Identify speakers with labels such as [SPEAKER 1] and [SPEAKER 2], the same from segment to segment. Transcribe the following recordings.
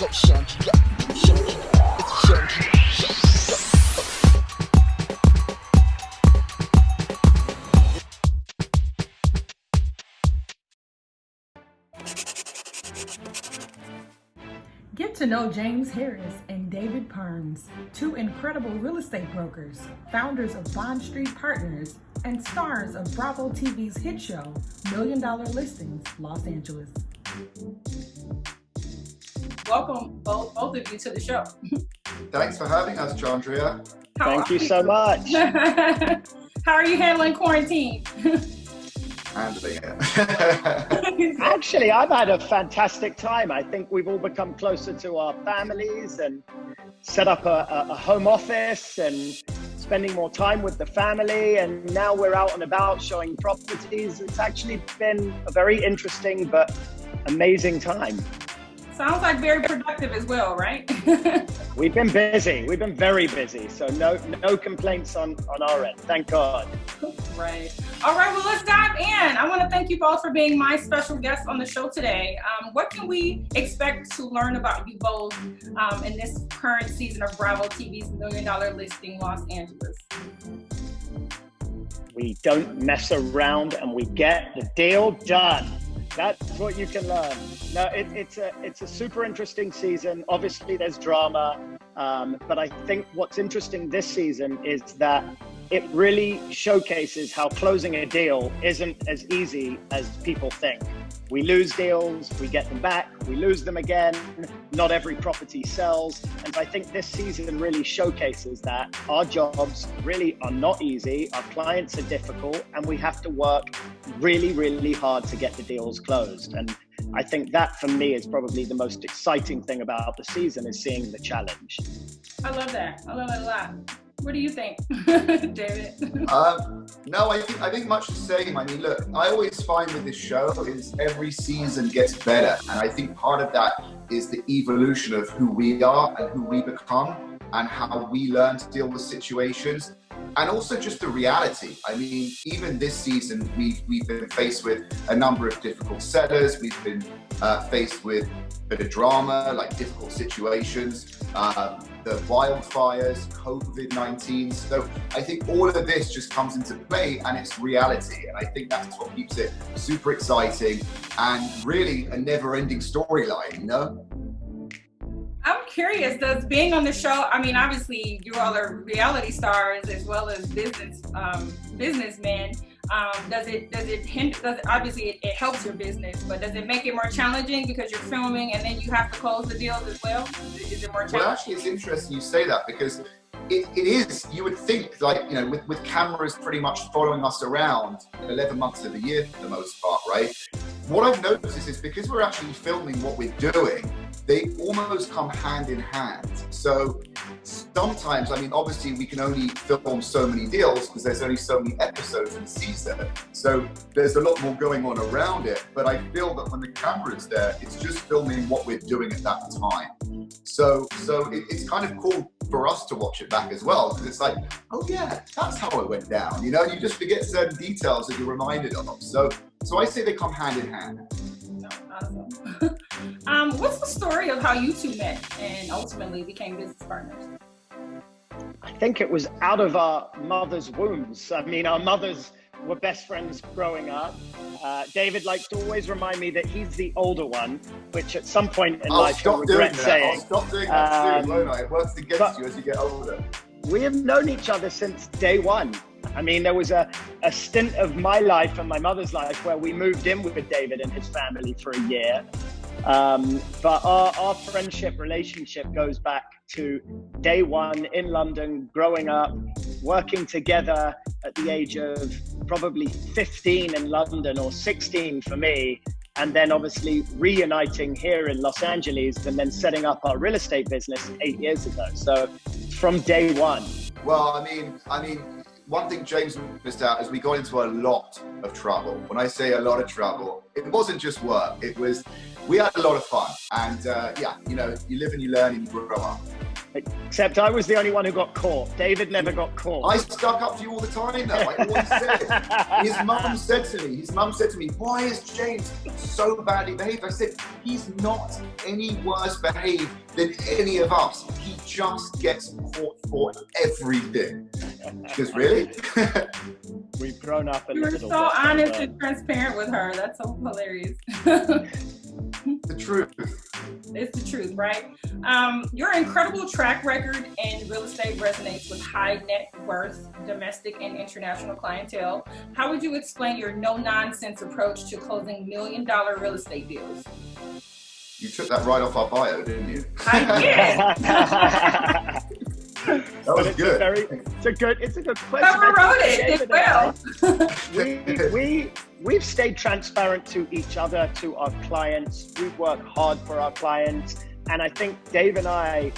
[SPEAKER 1] Go Chundria, Chundria, it's Chundria.
[SPEAKER 2] Get to know James Harris and David Parnes, two incredible real estate brokers, founders of Bond Street Partners, and stars of Bravo TV's hit show, $1 Million Listings, Los Angeles.
[SPEAKER 3] Welcome, both of you, to the show.
[SPEAKER 4] Thanks for having us, Chundria.
[SPEAKER 5] Thank you so much.
[SPEAKER 3] How are you handling quarantine?
[SPEAKER 4] Handling it.
[SPEAKER 5] Actually, I've had a fantastic time. I think we've all become closer to our families and set up a home office and spending more time with the family. And now we're out and about showing properties. It's actually been a very interesting but amazing time.
[SPEAKER 3] Sounds like very productive as well, right?
[SPEAKER 5] We've been busy. We've been very busy. So no complaints on our end. Thank God.
[SPEAKER 3] Right. All right, well, let's dive in. I want to thank you both for being my special guests on the show today. What can we expect to learn about you both in this current season of Bravo TV's $1 Million Listing Los Angeles?
[SPEAKER 5] We don't mess around and we get the deal done. That's what you can learn. No, it's a super interesting season. Obviously, there's drama, but I think what's interesting this season is that it really showcases how closing a deal isn't as easy as people think. We lose deals, we get them back, we lose them again. Not every property sells. And I think this season really showcases that our jobs really are not easy, our clients are difficult, and we have to work really, really hard to get the deals closed. And I think that for me is probably the most exciting thing about the season, is seeing the challenge.
[SPEAKER 3] I love that. I love it a lot. What do you think, David?
[SPEAKER 4] No, I think much the same. I mean, look, I always find with this show is every season gets better. And I think part of that is the evolution of who we are and who we become and how we learn to deal with situations. And also just the reality. I mean, even this season, we've been faced with a number of difficult sellers. We've been faced with a bit of drama, like difficult situations, the wildfires, COVID-19. So I think all of this just comes into play and it's reality. And I think that's what keeps it super exciting and really a never-ending storyline, you know?
[SPEAKER 3] I'm curious, does being on the show, I mean, obviously you all are reality stars as well as businessmen. Obviously it helps your business, but does it make it more challenging because you're filming and then you have to close the deals as well? Is it more challenging?
[SPEAKER 4] Well, actually, it's interesting you say that because it is, you would think, like, you know, with cameras pretty much following us around 11 months of the year for the most part, right? What I've noticed is because we're actually filming what we're doing, they almost come hand in hand. So sometimes, I mean, obviously we can only film so many deals because there's only so many episodes in the season. So there's a lot more going on around it. But I feel that when the camera's there, it's just filming what we're doing at that time. So it's kind of cool for us to watch it back as well, because it's like, oh yeah, that's how it went down. You know, you just forget certain details that you're reminded of. So I say they come hand in hand.
[SPEAKER 3] Awesome. What's the story of how you two met and ultimately became business partners?
[SPEAKER 5] I think it was out of our mother's wombs. I mean, our mothers were best friends growing up. David likes to always remind me that he's the older one, which at some point in life he'll regret saying.
[SPEAKER 4] I'll stop doing that soon, won't I? It works against you as you get older.
[SPEAKER 5] We have known each other since day one. I mean, there was a stint of my life and my mother's life where we moved in with David and his family for a year. But our friendship relationship goes back to day one in London, growing up, working together at the age of probably 15 in London or 16 for me. And then obviously reuniting here in Los Angeles and then setting up our real estate business 8 years ago. So from day one.
[SPEAKER 4] Well, I mean, one thing James missed out is we got into a lot of trouble. When I say a lot of trouble, it wasn't just work. We had a lot of fun. And yeah, you know, you live and you learn and you grow up.
[SPEAKER 5] Except I was the only one who got caught. David never got caught.
[SPEAKER 4] I stuck up for you all the time though. I always said. His mum said to me, why is James so badly behaved? I said, he's not any worse behaved than any of us. He just gets caught for everything. She goes, really?
[SPEAKER 5] We've grown up a
[SPEAKER 3] You're
[SPEAKER 5] little
[SPEAKER 3] so
[SPEAKER 5] bit.
[SPEAKER 3] honest and transparent with her. That's so hilarious.
[SPEAKER 4] The truth.
[SPEAKER 3] It's the truth, right? Your incredible track record in real estate resonates with high net worth domestic and international clientele. How would you explain your no-nonsense approach to closing $1 million real estate deals?
[SPEAKER 4] You took that right off our bio, didn't you?
[SPEAKER 3] I did.
[SPEAKER 4] That was good.
[SPEAKER 5] It's a good question.
[SPEAKER 3] Whoever wrote it did well.
[SPEAKER 5] We've stayed transparent to each other, to our clients. We work hard for our clients. And I think Dave and I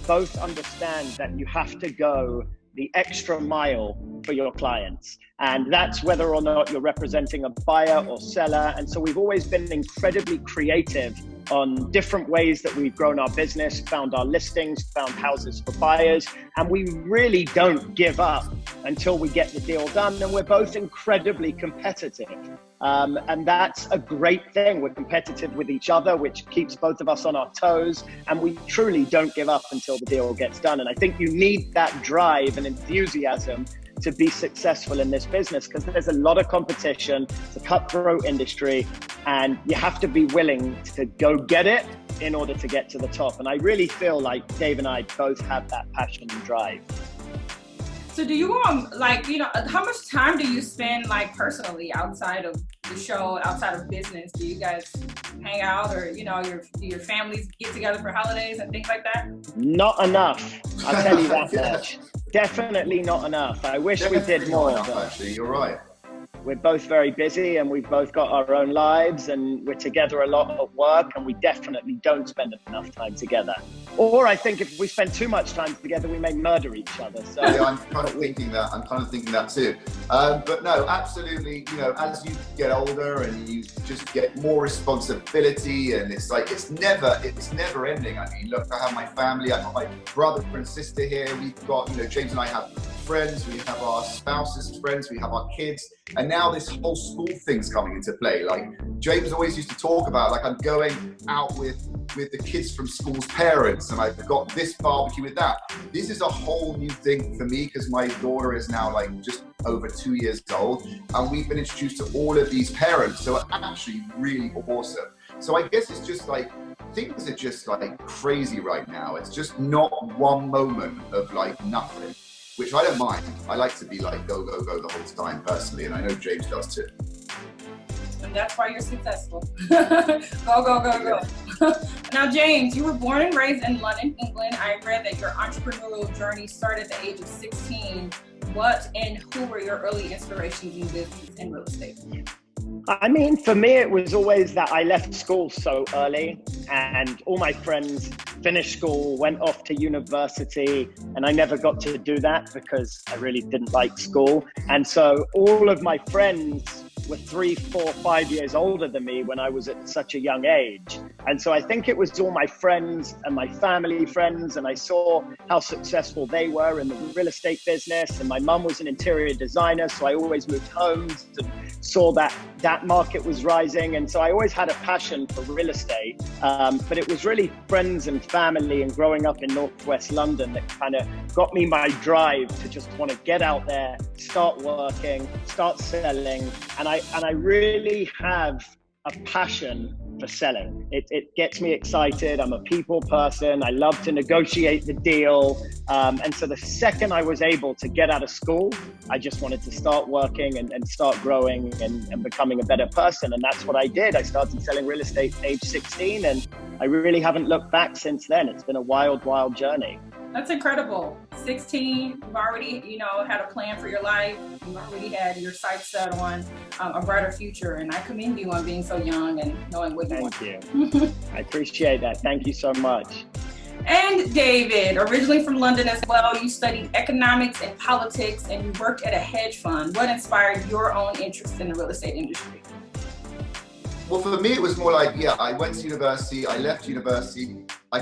[SPEAKER 5] both understand that you have to go the extra mile for your clients. And that's whether or not you're representing a buyer or seller. And so we've always been incredibly creative on different ways that we've grown our business, found our listings, found houses for buyers. And we really don't give up until we get the deal done. And we're both incredibly competitive. And that's a great thing. We're competitive with each other, which keeps both of us on our toes. And we truly don't give up until the deal gets done. And I think you need that drive and enthusiasm to be successful in this business, because there's a lot of competition. It's a cutthroat industry, and you have to be willing to go get it in order to get to the top. And I really feel like Dave and I both have that passion and drive.
[SPEAKER 3] So do you how much time do you spend like personally outside of the show, outside of business? Do you guys hang out, or your families get together for holidays and things like that?
[SPEAKER 5] Not enough. I'll tell you that much. Definitely not enough. I wish we did more.
[SPEAKER 4] Actually, you're right.
[SPEAKER 5] We're both very busy, and we've both got our own lives, and we're together a lot at work, and we definitely don't spend enough time together. Or I think if we spend too much time together, we may murder each other. So
[SPEAKER 4] yeah, I'm kind of thinking that too. But no, absolutely. As you get older and you just get more responsibility, and it's never ending. I mean, look, I have my family. I've got my brother and sister here. We've got, James and I have friends. We have our spouses' friends. We have our kids. And now this whole school thing's coming into play. Like James always used to talk about, like, I'm going out with the kids from school's parents, and I've got this barbecue with that. This is a whole new thing for me, because my daughter is now like just over 2 years old, and we've been introduced to all of these parents, so it's actually really awesome. So I guess it's just like, things are just like crazy right now. It's just not one moment of like nothing, which I don't mind. I like to be like go, go, go the whole time personally, and I know James does too.
[SPEAKER 3] And that's why you're successful. Go, go, go, go. Now, James, you were born and raised in London, England. I read that your entrepreneurial journey started at the age of 16. What and who were your early inspirations in business and real estate?
[SPEAKER 5] I mean, for me, it was always that I left school so early, and all my friends finished school, went off to university, and I never got to do that because I really didn't like school. And so all of my friends were 3, 4, 5 years older than me when I was at such a young age. And so I think it was all my friends and my family friends, and I saw how successful they were in the real estate business. And my mum was an interior designer, so I always moved homes and saw that market was rising. And so I always had a passion for real estate, but it was really friends and family and growing up in Northwest London that kind of got me my drive to just want to get out there, start working, start selling. And I really have a passion for selling. It gets me excited. I'm a people person. I love to negotiate the deal. And so the second I was able to get out of school, I just wanted to start working and start growing and becoming a better person. And that's what I did. I started selling real estate at age 16, and I really haven't looked back since then. It's been a wild, wild journey.
[SPEAKER 3] That's incredible. 16, you've already, had a plan for your life. You've already had your sights set on a brighter future. And I commend you on being so young and knowing what you want.
[SPEAKER 5] Thank you. I appreciate that. Thank you so much.
[SPEAKER 3] And David, originally from London as well, you studied economics and politics, and you worked at a hedge fund. What inspired your own interest in the real estate industry?
[SPEAKER 4] Well, for me, it was more like, I went to university, I left university, I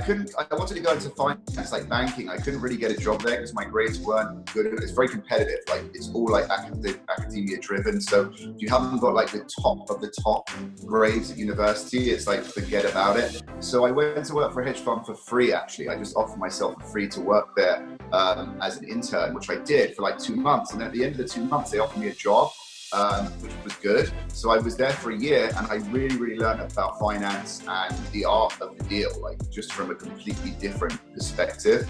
[SPEAKER 4] wanted to go into finance, like banking. I couldn't really get a job there because my grades weren't good. It's very competitive. Like it's all like academia driven. So if you haven't got like the top of the top grades at university, it's like forget about it. So I went to work for a hedge fund for free. Actually, I just offered myself for free to work there as an intern, which I did for like 2 months. And at the end of the 2 months, they offered me a job. Which was good. So I was there for a year and I really, really learned about finance and the art of the deal, like just from a completely different perspective.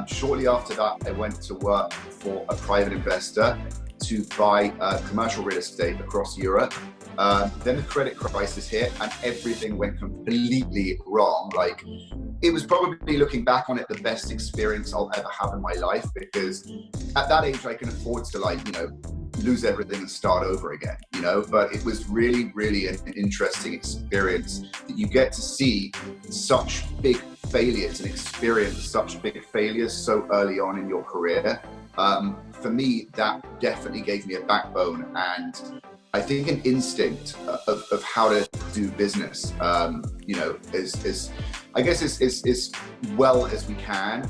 [SPEAKER 4] Shortly after that, I went to work for a private investor to buy commercial real estate across Europe. Then the credit crisis hit and everything went completely wrong. Like it was probably, looking back on it, the best experience I'll ever have in my life, because at that age I can afford to, like, you know, lose everything and start over again, you know. But it was really, really an interesting experience that you get to see such big failures and experience such big failures so early on in your career. For me, that definitely gave me a backbone and I think an instinct of how to do business, you know, as well as we can.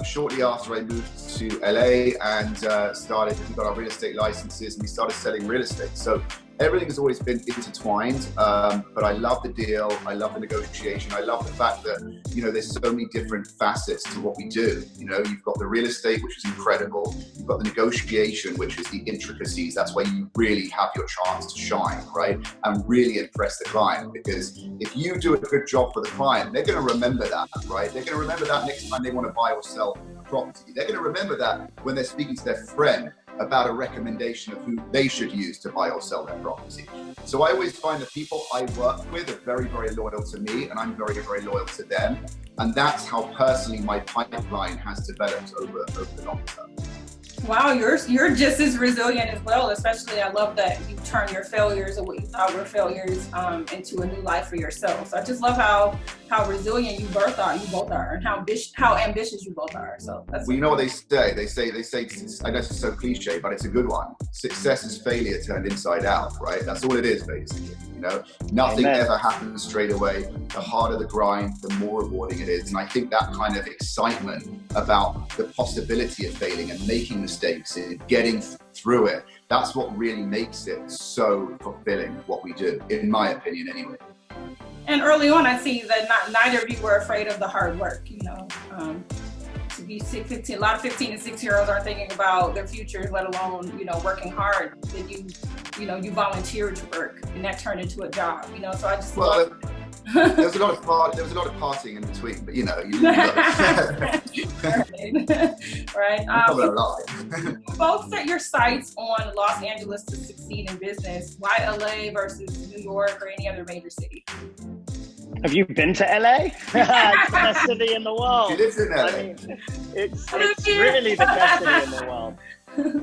[SPEAKER 4] Shortly after I moved to LA and we got our real estate licenses and we started selling real estate. So everything has always been intertwined, but I love the deal. I love the negotiation. I love the fact that, you know, there's so many different facets to what we do. You know, you've got the real estate, which is incredible. You've got the negotiation, which is the intricacies. That's where you really have your chance to shine, right? And really impress the client, because if you do a good job for the client, they're going to remember that, right? They're going to remember that next time they want to buy or sell a property. They're going to remember that when they're speaking to their friend about a recommendation of who they should use to buy or sell their property. So I always find the people I work with are very, very loyal to me, and I'm very, very loyal to them. And that's how personally my pipeline has developed over the long term.
[SPEAKER 3] Wow, you're just as resilient as well. Especially, I love that you turn your failures or what you thought were failures into a new life for yourself. So I just love how resilient you both are, and how ambitious you both are. So that's
[SPEAKER 4] well, you know what they say? They say. I know it's so cliche, but it's a good one. Success is failure turned inside out, right? That's all it is, basically. You know, nothing ever happens straight away. The harder the grind, the more rewarding it is. And I think that kind of excitement about the possibility of failing and making mistakes and getting through it, that's what really makes it so fulfilling, what we do, in my opinion, anyway.
[SPEAKER 3] And early on, I see that neither of you were afraid of the hard work. You know, a lot of 15 and 16-year-olds aren't thinking about their futures, let alone, you know, working hard. That you volunteered to work, and that turned into a job. You know, so I just love.
[SPEAKER 4] There was a lot of partying in between, but you know,
[SPEAKER 3] right. Both set your sights on Los Angeles to succeed in business. Why LA versus New York or any other major city?
[SPEAKER 5] Have you been to LA? It's the best city in the world.
[SPEAKER 4] You lived in LA.
[SPEAKER 5] I mean, it's really the best city in the world.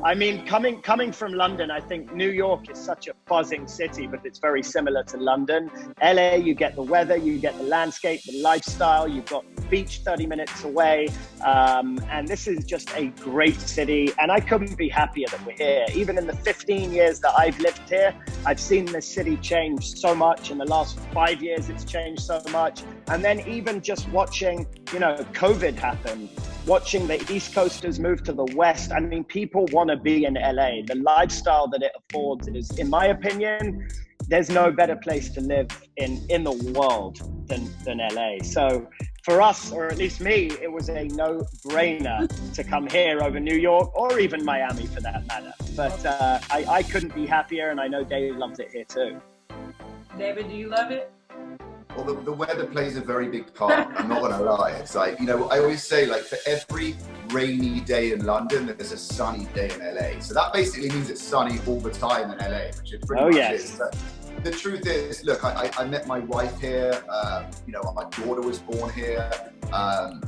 [SPEAKER 5] I mean, coming from London, I think New York is such a buzzing city, but it's very similar to London. LA, you get the weather, you get the landscape, the lifestyle, you've got the beach 30 minutes away. And this is just a great city. And I couldn't be happier that we're here. Even in the 15 years that I've lived here, I've seen this city change so much. In the last 5 years, it's changed so much. And then even just watching, you know, COVID happen, watching the East Coasters move to the West. I mean, people want to be in LA. The lifestyle that it affords is, in my opinion, there's no better place to live in the world than LA. So for us, or at least me, it was a no-brainer to come here over New York or even Miami for that matter. But I couldn't be happier, and I know Dave loves it here too.
[SPEAKER 3] David, do you love it?
[SPEAKER 4] Well, the weather plays a very big part. I'm not going to lie. It's like, you know, I always say, like, for every rainy day in London, there's a sunny day in LA. So that basically means it's sunny all the time in LA, which it pretty much is. But the truth is, look, I met my wife here. You know, my daughter was born here.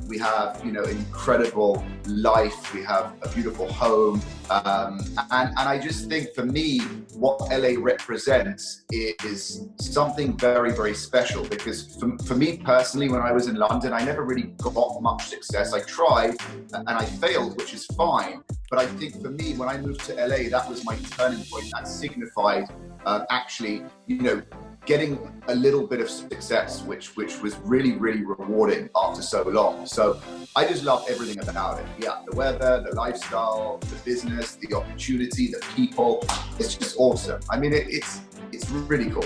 [SPEAKER 4] We have, you know, incredible life. We have a beautiful home. And I just think, for me, what LA represents is something very, very special, because for me personally, when I was in London, I never really got much success. I tried and I failed, which is fine. But I think for me, when I moved to LA, that was my turning point. That signified actually, you know, getting a little bit of success, which was really, really rewarding after so long. So I just love everything about it. Yeah, the weather, the lifestyle, the business, the opportunity, the people. It's just awesome. I mean, it's really cool.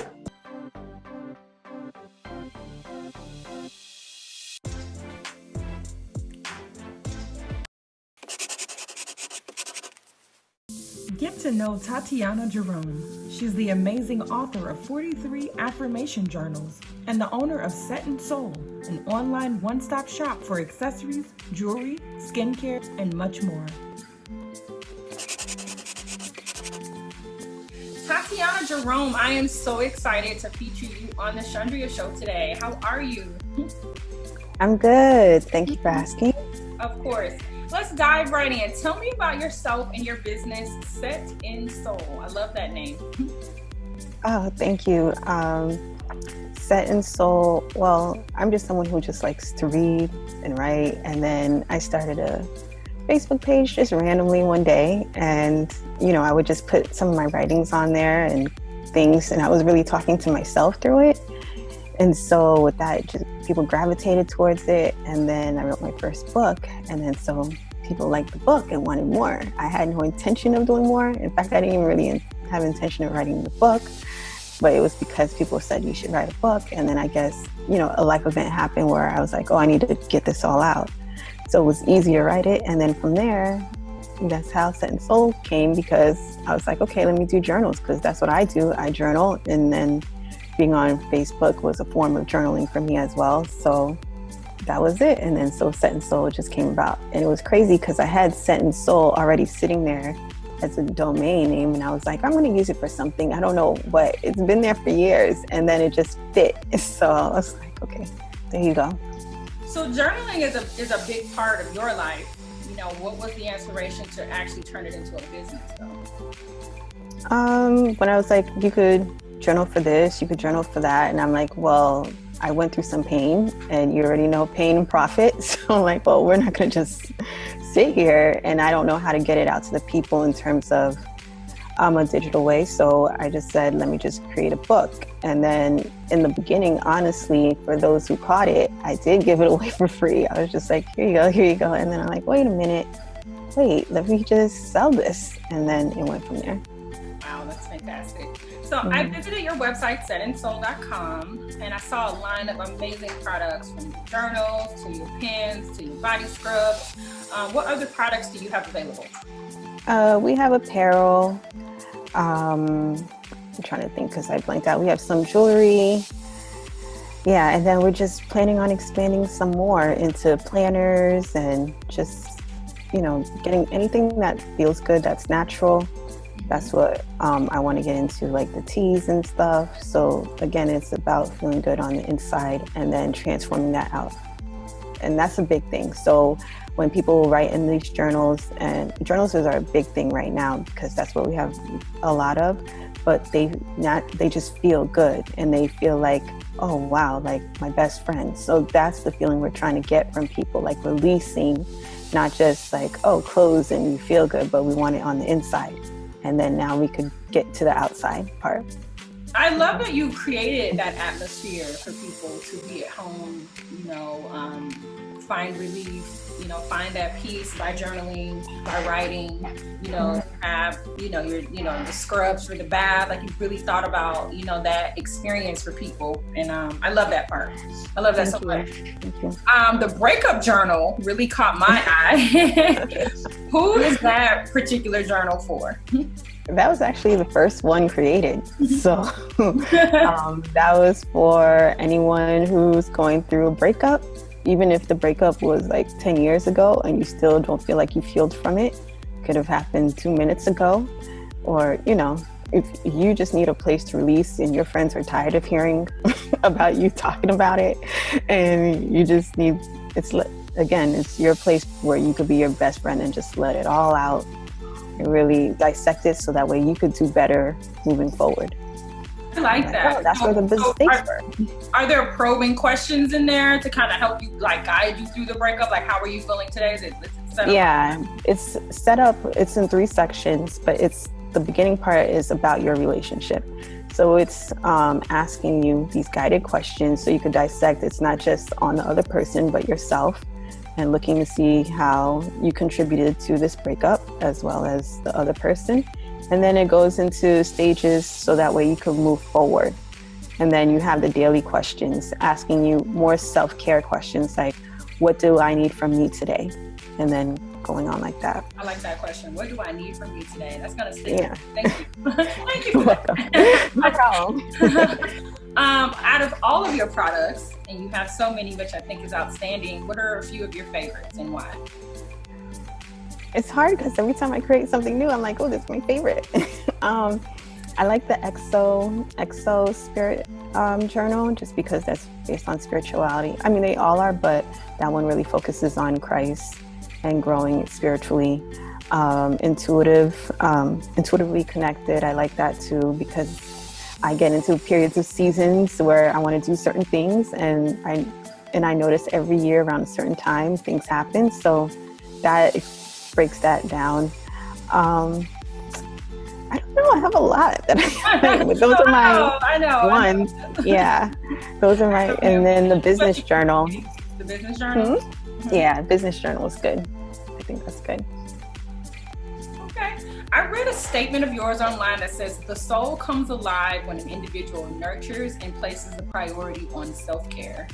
[SPEAKER 2] Get to know Tatiana Jerome. She's the amazing author of 43 Affirmation journals and the owner of Set and Soul, an online one-stop shop for accessories, jewelry, skincare, and much more.
[SPEAKER 3] Tatiana Jerome, I am so excited to feature you on the Chundria show today. How are you?
[SPEAKER 6] I'm good. Thank you for asking.
[SPEAKER 3] Of course. Let's dive right in. Tell me about yourself and your business, Set and Soul. I love that name.
[SPEAKER 6] Oh, thank you. Set and Soul, well, I'm just someone who just likes to read and write. And then I started a Facebook page just randomly one day. And, I would just put some of my writings on there and things. And I was really talking to myself through it. And so with that, just people gravitated towards it. And then I wrote my first book. And then so people liked the book and wanted more. I had no intention of doing more. In fact, I didn't even really have intention of writing the book. But it was because people said you should write a book. And then I guess, a life event happened where I was like, oh, I need to get this all out. So it was easy to write it. And then from there, that's how Set and Soul came, because I was like, okay, let me do journals, because that's what I do. I journal. And then being on Facebook was a form of journaling for me as well. So that was it. And then so Set and Soul just came about. And it was crazy because I had Set and Soul already sitting there as a domain name. And I was like, I'm going to use it for something. I don't know what. It's been there for years. And then it just fit. So I was like, okay, there you go.
[SPEAKER 3] So journaling is a big part of your life. What was the inspiration to actually turn it into a business though?
[SPEAKER 6] When I was like, you could journal for this, you could journal for that. And I'm like, well, I went through some pain, and you already know pain and profit. So I'm like, well, we're not going to just sit here, and I don't know how to get it out to the people in terms of a digital way. So I just said, let me just create a book. And then in the beginning, honestly, for those who caught it, I did give it away for free. I was just like, here you go. And then I'm like, wait a minute, let me just sell this. And then it went from there.
[SPEAKER 3] Wow, that's fantastic. So I visited your website, setandsoul.com, and I saw a line of amazing products, from your journals to your pens to your body scrubs. What other products do you have available?
[SPEAKER 6] We have apparel. I'm trying to think because I blanked out. We have some jewelry. Yeah, and then we're just planning on expanding some more into planners and just, getting anything that feels good, that's natural. That's what I want to get into, like the teas and stuff. So again, it's about feeling good on the inside and then transforming that out. And that's a big thing. So when people write in these journals, and journals is our big thing right now because that's what we have a lot of, but they just feel good and they feel like, oh wow, like my best friend. So that's the feeling we're trying to get from people, like releasing, not just like, oh, clothes and you feel good, but we want it on the inside. And then now we could get to the outside part.
[SPEAKER 3] I love that you created that atmosphere for people to be at home, find relief, find that peace by journaling, by writing, have, your, the scrubs for the bath. Like you really thought about, that experience for people. And I love that part. I love that so much.
[SPEAKER 6] Thank you.
[SPEAKER 3] The breakup journal really caught my eye. Who is that particular journal for?
[SPEAKER 6] That was actually the first one created. So that was for anyone who's going through a breakup, even if the breakup was like 10 years ago and you still don't feel like you healed from it. Could have happened 2 minutes ago. Or, if you just need a place to release and your friends are tired of hearing about you talking about it, and you just need, it's your place where you could be your best friend and just let it all out and really dissect it so that way you could do better moving forward.
[SPEAKER 3] I like that.
[SPEAKER 6] Oh, that's where the business things were.
[SPEAKER 3] Are there probing questions in there to kind of help you, like guide you through the breakup? Like, how are you feeling today? Is it set up?
[SPEAKER 6] Yeah, it's set up. It's in 3 sections, but the beginning part is about your relationship. So it's asking you these guided questions so you can dissect. It's not just on the other person, but yourself, and looking to see how you contributed to this breakup as well as the other person. And then it goes into stages so that way you can move forward. And then you have the daily questions asking you more self-care questions like, what do I need from me today? And then going on like that.
[SPEAKER 3] I like that question. What do I need from you today? That's gonna stay.
[SPEAKER 6] Yeah.
[SPEAKER 3] Thank you. Thank you for that.
[SPEAKER 6] No problem.
[SPEAKER 3] Out of all of your products, and you have so many, which I think is outstanding, what are a few of your favorites and why?
[SPEAKER 6] It's hard because every time I create something new, I'm like, oh, that's my favorite. I like the Exo Spirit journal, just because that's based on spirituality. I mean, they all are, but that one really focuses on Christ and growing spiritually, intuitively connected. I like that too, because I get into periods of seasons where I want to do certain things, and I notice every year around a certain time things happen. So that breaks that down. I don't know. I have a lot that I like. Those are my ones. Yeah, those are my. And then the business journal.
[SPEAKER 3] The business journal.
[SPEAKER 6] Mm-hmm. Yeah, business journal is good. I think that's good.
[SPEAKER 3] Okay. I read a statement of yours online that says the soul comes alive when an individual nurtures and places the priority on self-care.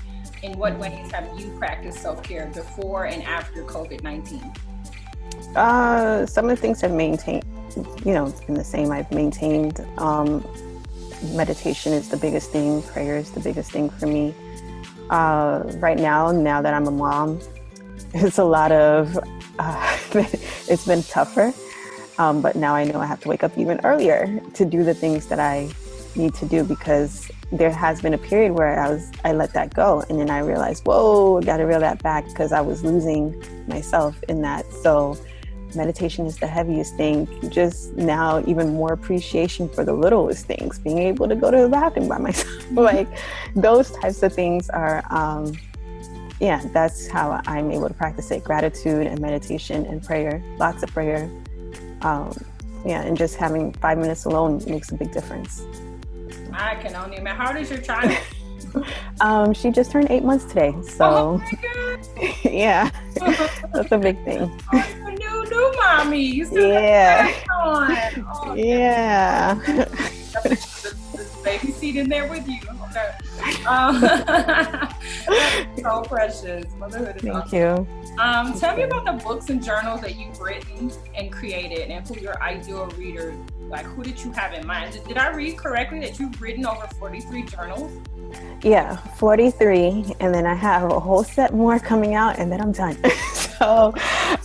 [SPEAKER 3] In what ways have you practiced self-care before and after COVID-19?
[SPEAKER 6] Some of the things I've maintained, been the same. I've maintained meditation is the biggest thing. Prayer is the biggest thing for me. Right now that I'm a mom, it's a lot of, it's been tougher. But now I know I have to wake up even earlier to do the things that I need to do, because there has been a period where I let that go. And then I realized, whoa, I got to reel that back, because I was losing myself in that. So meditation is the heaviest thing. Just now, even more appreciation for the littlest things, being able to go to the bathroom by myself. Like those types of things are, that's how I'm able to practice it. Gratitude and meditation and prayer, lots of prayer. And just having 5 minutes alone makes a big difference.
[SPEAKER 3] I can only imagine. How old is your child?
[SPEAKER 6] She just turned 8 months today. So,
[SPEAKER 3] oh my God.
[SPEAKER 6] Yeah, that's a big thing.
[SPEAKER 3] Oh, new mommy. You still got on.
[SPEAKER 6] Yeah.
[SPEAKER 3] The baby seat in there with you. Okay. That's so precious. Motherhood is
[SPEAKER 6] Thank
[SPEAKER 3] awesome.
[SPEAKER 6] you.
[SPEAKER 3] Tell me about the books and journals that you've written and created, and who your ideal reader, like who did you have in mind? Did I read correctly that you've written over 43 journals?
[SPEAKER 6] Yeah, 43, and then I have a whole set more coming out, and then I'm done. So,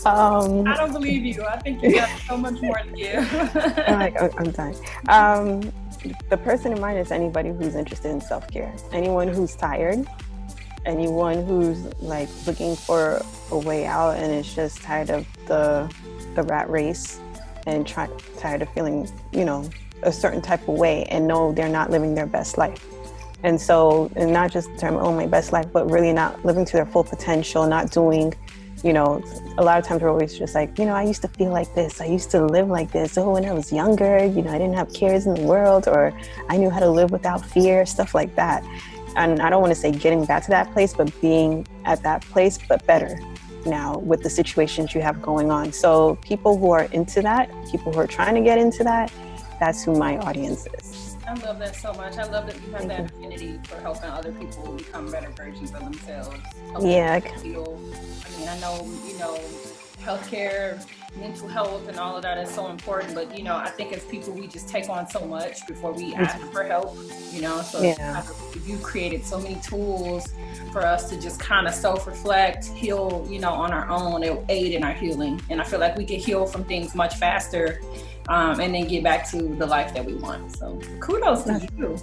[SPEAKER 3] I don't believe you. I think you got so much more to give.
[SPEAKER 6] I'm done. The person in mind is anybody who's interested in self-care. Anyone who's tired, anyone who's like looking for a way out and is just tired of the rat race and tired of feeling, a certain type of way, and know they're not living their best life. And so, and not just the term, my best life, but really not living to their full potential, not doing, a lot of times we're always just like, I used to feel like this. I used to live like this. Oh, when I was younger, I didn't have cares in the world, or I knew how to live without fear, stuff like that. And I don't want to say getting back to that place, but being at that place, but better now with the situations you have going on. So people who are into that, people who are trying to get into that, that's who my audience is.
[SPEAKER 3] I love that so much. I love that you have that affinity for helping other people become better versions of themselves.
[SPEAKER 6] Yeah.
[SPEAKER 3] Feel. I mean, I know, healthcare, mental health, and all of that is so important. But I think as people, we just take on so much before we ask for help. So you created so many tools for us to just kind of self-reflect, heal, on our own. It will aid in our healing, and I feel like we can heal from things much faster. And then get back to the life that we want. So kudos to you.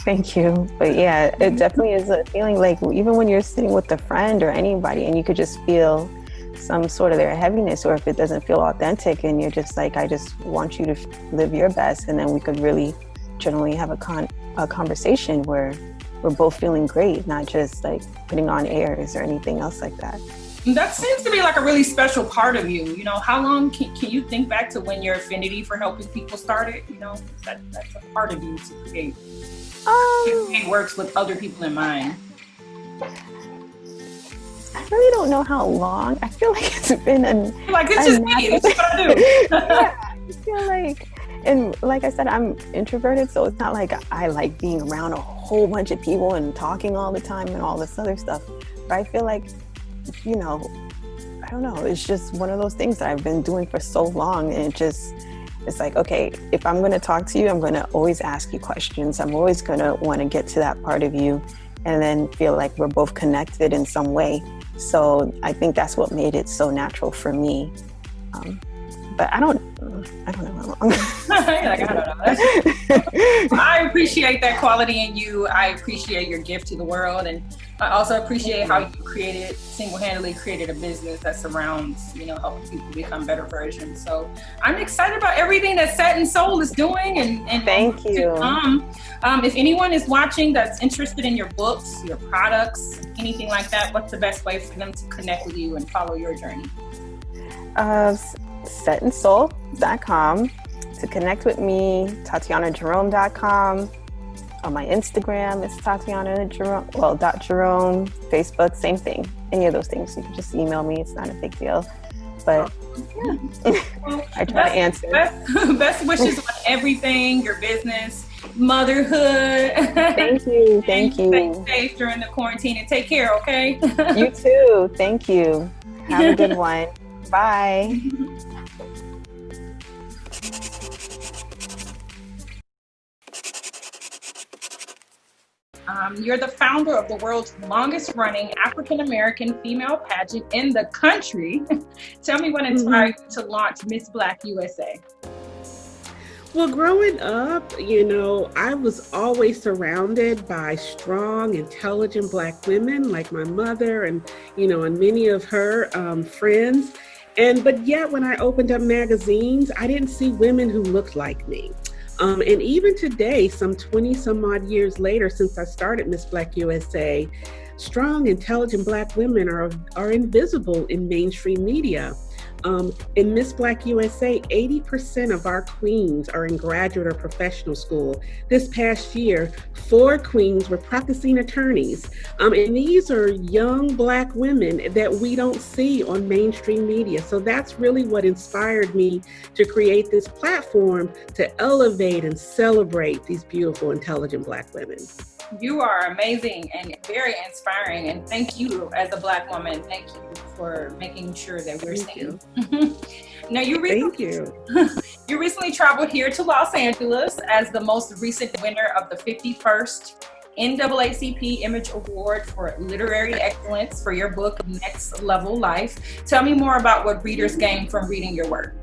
[SPEAKER 6] Thank you. But yeah, it definitely is a feeling like even when you're sitting with a friend or anybody and you could just feel some sort of their heaviness, or if it doesn't feel authentic and you're just like, I just want you to live your best. And then we could really generally have a conversation where we're both feeling great, not just like putting on airs or anything else like that.
[SPEAKER 3] That seems to be like a really special part of you. You know, how long can you think back to when your affinity for helping people started? You know, that's a part of you to create. It works with other people in mind.
[SPEAKER 6] I really don't know how long. I feel like it's been
[SPEAKER 3] it's just me. It's what I do.
[SPEAKER 6] Yeah, I feel like, and like I said, I'm introverted, so it's not like I like being around a whole bunch of people and talking all the time and all this other stuff. But I feel like, you know, I don't know. It's just one of those things that I've been doing for so long, and it's like, okay, if I'm going to talk to you, I'm going to always ask you questions. I'm always going to want to get to that part of you and then feel like we're both connected in some way. So I think that's what made it so natural for me. But I don't know how long.
[SPEAKER 3] I don't know. I appreciate that quality in you. I appreciate your gift to the world. And I also appreciate how you single-handedly created a business that surrounds, you know, helping people become better versions. So I'm excited about everything that Set and Soul is doing. And
[SPEAKER 6] thank you.
[SPEAKER 3] If anyone is watching that's interested in your books, your products, anything like that, what's the best way for them to connect with you and follow your journey?
[SPEAKER 6] setandsoul.com. To connect with me, TatianaJerome.com. On my Instagram, it's Tatiana Jerome, .Jerome. Facebook, same thing. Any of those things. You can just email me. It's not a big deal. But yeah, I try to answer.
[SPEAKER 3] Best wishes on everything, your business, motherhood.
[SPEAKER 6] Thank you. Thank you.
[SPEAKER 3] Stay safe during the quarantine and take care, okay?
[SPEAKER 6] You too. Thank you. Have a good one. Bye.
[SPEAKER 3] You're the founder of the world's longest running African-American female pageant in the country. Tell me what inspired you to launch Miss Black USA.
[SPEAKER 7] Well, growing up, you know, I was always surrounded by strong, intelligent Black women like my mother and, you know, and many of her friends. But yet when I opened up magazines, I didn't see women who looked like me. And even today, some 20 some odd years later, since I started Miss Black USA, strong, intelligent Black women are invisible in mainstream media. In Miss Black USA, 80% of our queens are in graduate or professional school. This past year, 4 queens were practicing attorneys. And these are young Black women that we don't see on mainstream media. So that's really what inspired me to create this platform to elevate and celebrate these beautiful, intelligent Black women.
[SPEAKER 3] You are amazing and very inspiring. And thank you as a Black woman. Thank you for making sure that we're seen. Now, you recently traveled here to Los Angeles as the most recent winner of the 51st NAACP Image Award for Literary Excellence for your book, Next Level Life. Tell me more about what readers gain from reading your work.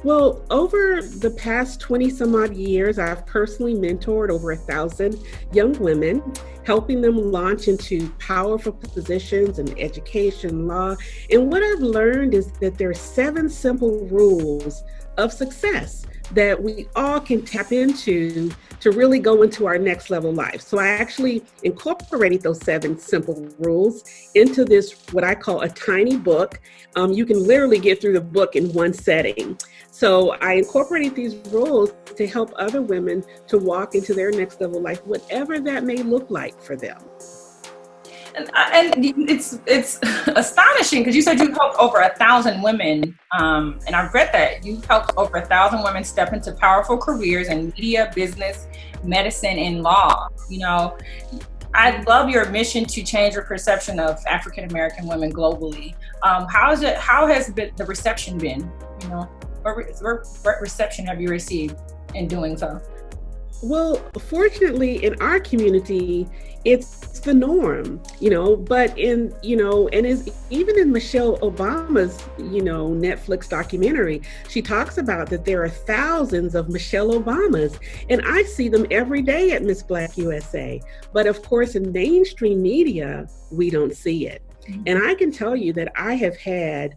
[SPEAKER 7] Well, over the past 20 some odd years, I've personally mentored over 1,000 young women, helping them launch into powerful positions in education, law. And what I've learned is that there are 7 simple rules of success that we all can tap into to really go into our next level life. So I actually incorporated those 7 simple rules into this, what I call a tiny book. You can literally get through the book in one setting. So I incorporated these rules to help other women to walk into their next level life, whatever that may look like for them.
[SPEAKER 3] And it's astonishing because you said you've helped over 1,000 women, and I've read that you've helped over 1,000 women step into powerful careers in media, business, medicine, and law. You know, I love your mission to change your perception of African American women globally. How has the reception been? You know, what reception have you received in doing so?
[SPEAKER 7] Well, fortunately, in our community, it's the norm, you know, but even in Michelle Obama's, Netflix documentary, she talks about that there are thousands of Michelle Obamas, and I see them every day at Miss Black USA. But of course, in mainstream media, we don't see it. Mm-hmm. And I can tell you that I have had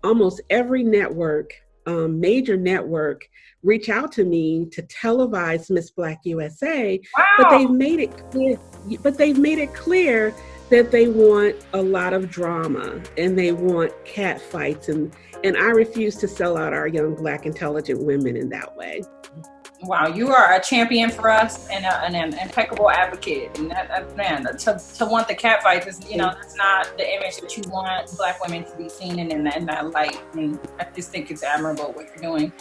[SPEAKER 7] almost every network, major network, reach out to me to televise Miss Black USA,
[SPEAKER 3] wow.
[SPEAKER 7] but they've made it clear that they want a lot of drama and they want cat fights, and I refuse to sell out our young Black intelligent women in that way.
[SPEAKER 3] Wow, you are a champion for us and an impeccable advocate. And to want the cat fights is, that's not the image that you want Black women to be seen in that light. And I just think it's admirable what you're doing.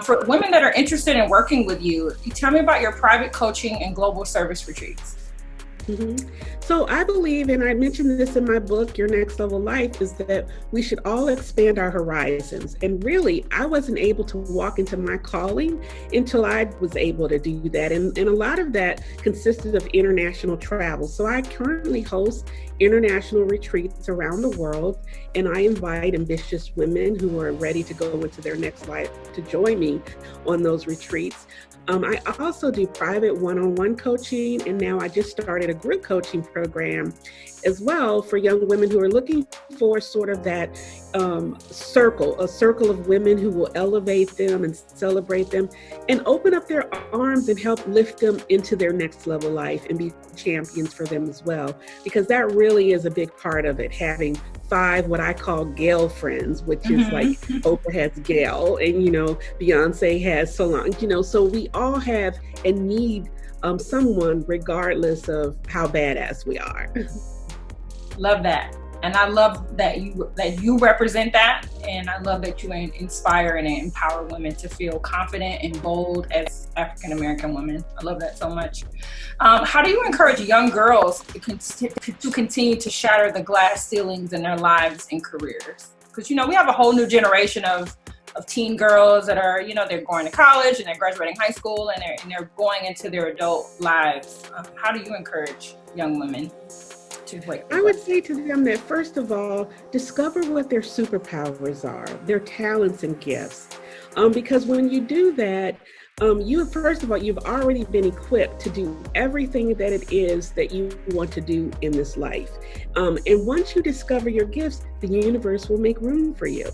[SPEAKER 3] For women that are interested in working with you, tell me about your private coaching and global service retreats.
[SPEAKER 7] Mm-hmm. So I believe, and I mentioned this in my book, Your Next Level Life, is that we should all expand our horizons. And really, I wasn't able to walk into my calling until I was able to do that. And a lot of that consisted of international travel. So I currently host international retreats around the world, and I invite ambitious women who are ready to go into their next life to join me on those retreats. I also do private one-on-one coaching, and now I just started a group coaching program as well for young women who are looking for sort of that a circle of women who will elevate them and celebrate them and open up their arms and help lift them into their next level life and be champions for them as well. Because that really is a big part of it, having 5 what I call Gail friends, which is like Oprah has Gail and, Beyonce has Solange, so we all have and need someone regardless of how badass we are.
[SPEAKER 3] Love that. And I love that you represent that. And I love that you inspire and empower women to feel confident and bold as African-American women. I love that so much. How do you encourage young girls to continue to shatter the glass ceilings in their lives and careers? Because, we have a whole new generation of teen girls that are, they're going to college and they're graduating high school and they're going into their adult lives. How do you encourage young women?
[SPEAKER 7] I would say to them that, first of all, discover what their superpowers are, their talents and gifts. Because when you do that, you've already been equipped to do everything that it is that you want to do in this life. And once you discover your gifts, the universe will make room for you.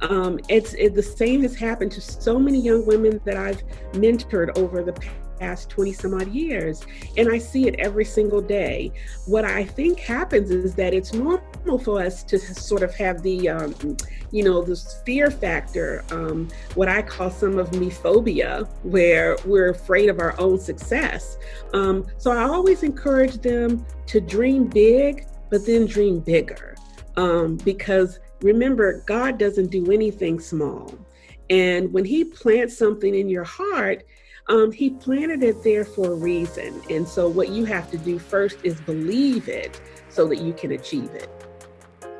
[SPEAKER 7] The same has happened to so many young women that I've mentored over the past 20 some odd years, and I see it every single day. What I think happens is that it's normal for us to sort of have the this fear factor, what I call some of me phobia, where we're afraid of our own success. So I always encourage them to dream big, but then dream bigger, because remember, God doesn't do anything small. And when He plants something in your heart, He planted it there for a reason. And so what you have to do first is believe it so that you can achieve it.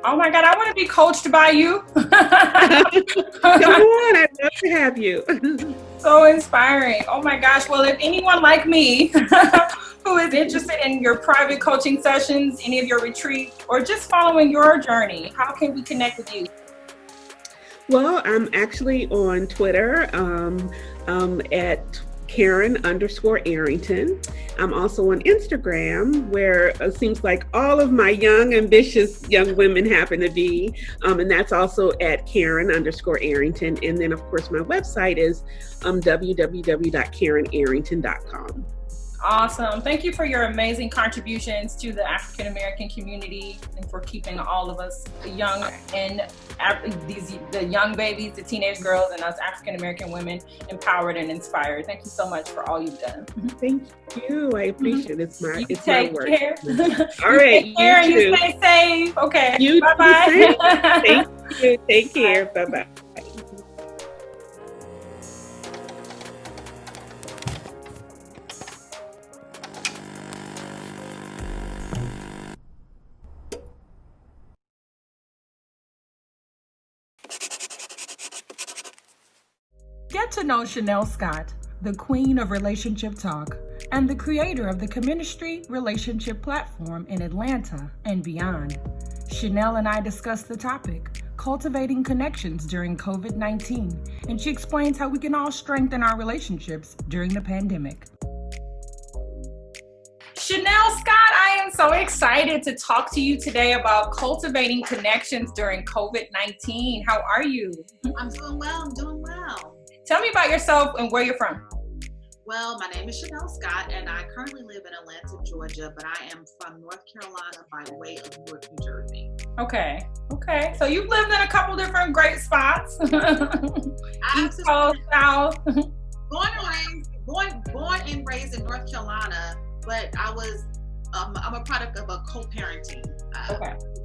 [SPEAKER 3] Oh my God, I want to be coached by you.
[SPEAKER 7] Come on, I'd love to have you.
[SPEAKER 3] So inspiring. Oh my gosh. Well, if anyone like me who is interested in your private coaching sessions, any of your retreats, or just following your journey, how can we connect with you?
[SPEAKER 7] Well, I'm actually on Twitter at Karen_Arrington. I'm also on Instagram, where it seems like all of my young, ambitious young women happen to be. And that's also at Karen_Arrington. And then, of course, my website is www.karenarrington.com.
[SPEAKER 3] Awesome. Thank you for your amazing contributions to the African American community and for keeping all of us young and the young babies, the teenage girls, and us African American women empowered and inspired. Thank you so much for all you've done.
[SPEAKER 7] Thank you. I appreciate it. It's my work.
[SPEAKER 3] Care.
[SPEAKER 7] All right.
[SPEAKER 3] Take care and you stay safe. Okay.
[SPEAKER 7] Bye-bye. Thank you. Take care. Bye-bye.
[SPEAKER 2] Get to know Chanel Scott, the queen of relationship talk and the creator of the Cheministry relationship platform in Atlanta and beyond. Chanel and I discuss the topic, cultivating connections during COVID-19, and she explains how we can all strengthen our relationships during the pandemic.
[SPEAKER 3] Chanel Scott, I am so excited to talk to you today about cultivating connections during COVID-19. How are you?
[SPEAKER 8] I'm doing well.
[SPEAKER 3] Tell me about yourself and where you're from.
[SPEAKER 8] Well, my name is Chanel Scott, and I currently live in Atlanta, Georgia, but I am from North Carolina by way of Newark, New Jersey.
[SPEAKER 3] Okay. So you've lived in a couple different great spots. East Coast, South.
[SPEAKER 8] Born and raised in North Carolina, but I'm a product of a co-parenting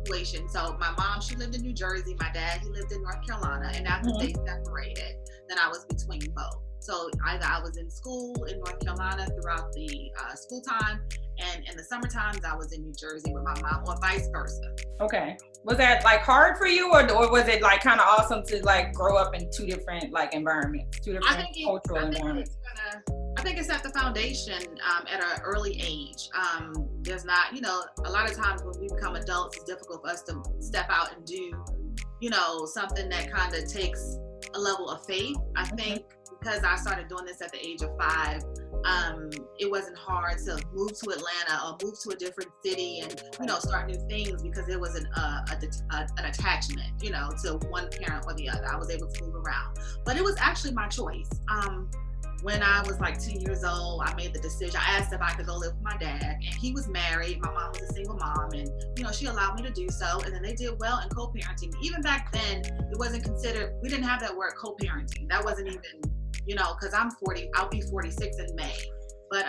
[SPEAKER 8] situation. So my mom, she lived in New Jersey. My dad, he lived in North Carolina, and after they separated, then I was between both. So either I was in school in North Carolina throughout the school time, and in the summer times I was in New Jersey with my mom, or vice versa.
[SPEAKER 3] Okay. Was that like hard for you, or was it like kind of awesome to like grow up in two different like environments, two different cultural environments?
[SPEAKER 8] I think it's at the foundation at an early age. There's not, a lot of times when we become adults, it's difficult for us to step out and do, something that kind of takes a level of faith. I think because I started doing this at the age of 5, it wasn't hard to move to Atlanta or move to a different city and, start new things, because it was an attachment, to one parent or the other. I was able to move around, but it was actually my choice. When I was like 2 years old, I made the decision. I asked if I could go live with my dad, and he was married. My mom was a single mom, and she allowed me to do so. And then they did well in co-parenting. Even back then, it wasn't considered. We didn't have that word co-parenting. That wasn't even, because I'm 40. I'll be 46 in May. But